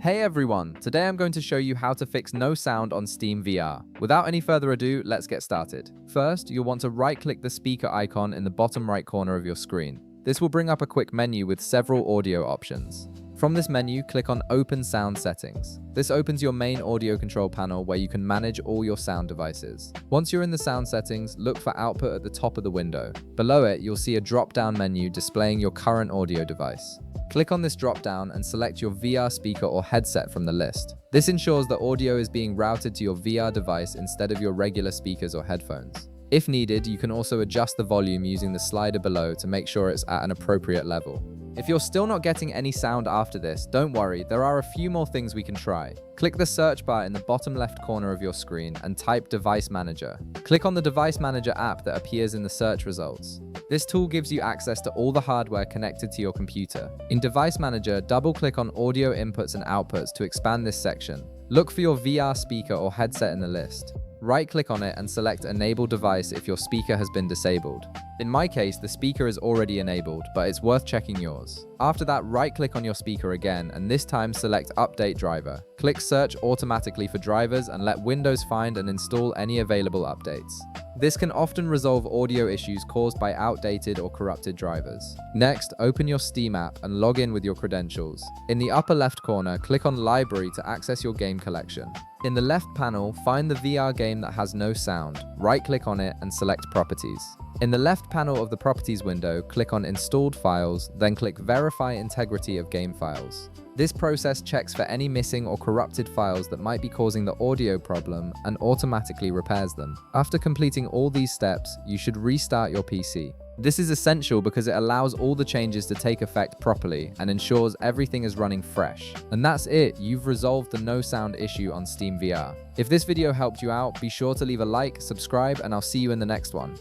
Hey everyone, today I'm going to show you how to fix no sound on Steam VR. Without any further ado, let's get started. First, you'll want to right-click the speaker icon in the bottom right corner of your screen. This will bring up a quick menu with several audio options. From this menu, click on Open Sound Settings. This opens your main audio control panel where you can manage all your sound devices. Once you're in the sound settings, look for Output at the top of the window. Below it, you'll see a drop-down menu displaying your current audio device. Click on this drop-down and select your VR speaker or headset from the list. This ensures that audio is being routed to your VR device instead of your regular speakers or headphones. If needed, you can also adjust the volume using the slider below to make sure it's at an appropriate level. If you're still not getting any sound after this, don't worry, there are a few more things we can try. Click the search bar in the bottom left corner of your screen and type Device Manager. Click on the Device Manager app that appears in the search results. This tool gives you access to all the hardware connected to your computer. In Device Manager, double-click on Audio Inputs and Outputs to expand this section. Look for your VR speaker or headset in the list. Right-click on it and select Enable Device if your speaker has been disabled. In my case, the speaker is already enabled, but it's worth checking yours. After that, right-click on your speaker again, and this time select Update Driver. Click Search automatically for drivers and let Windows find and install any available updates. This can often resolve audio issues caused by outdated or corrupted drivers. Next, open your Steam app and log in with your credentials. In the upper left corner, click on Library to access your game collection. In the left panel, find the VR game that has no sound. Right-click on it and select Properties. In the left panel of the Properties window, click on Installed Files, then click Verify Integrity of Game Files. This process checks for any missing or corrupted files that might be causing the audio problem and automatically repairs them. After completing all these steps, you should restart your PC. This is essential because it allows all the changes to take effect properly and ensures everything is running fresh. And that's it, you've resolved the no sound issue on Steam VR. If this video helped you out, be sure to leave a like, subscribe, and I'll see you in the next one.